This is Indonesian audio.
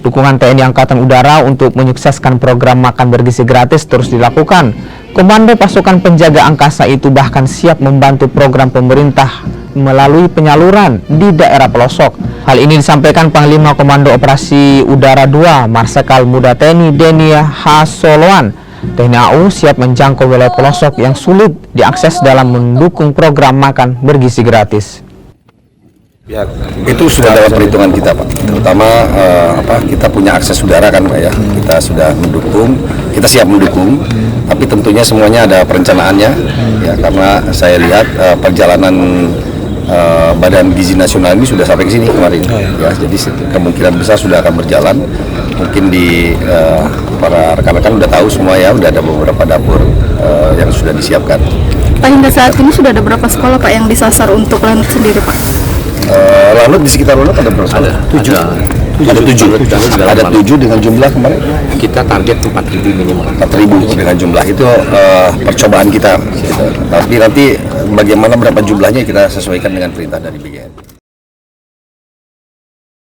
Dukungan TNI Angkatan Udara untuk menyukseskan program makan bergizi gratis terus dilakukan. Komando Pasukan Penjaga Angkasa itu bahkan siap membantu program pemerintah melalui penyaluran di daerah pelosok. Hal ini disampaikan Panglima Komando Operasi Udara 2 Marsikal Muda TNI Denny Hasoloan. TNI AU siap menjangkau wilayah pelosok yang sulit diakses dalam mendukung program makan bergizi gratis. Ya, itu sudah dalam perhitungan kita, Pak. Terutama kita punya akses udara kan, Pak ya. Kita sudah mendukung, kita siap mendukung. Tapi tentunya semuanya ada perencanaannya, ya karena saya lihat perjalanan Badan Gizi Nasional ini sudah sampai ke sini kemarin. Ya, jadi kemungkinan besar sudah akan berjalan. Mungkin di para rekan-rekan udah tahu semua ya, udah ada beberapa dapur yang sudah disiapkan. Pak, hingga saat ini sudah ada berapa sekolah Pak yang disasar untuk Lanut sendiri, Pak? Lanut di sekitar Lanut ada berapa sekolah? Ada tujuh dengan jumlah kemarin? Kita target 4.000 minimal. 4.000 dengan jumlah itu percobaan kita. Gitu. Tapi nanti bagaimana berapa jumlahnya kita sesuaikan dengan perintah dari BGN.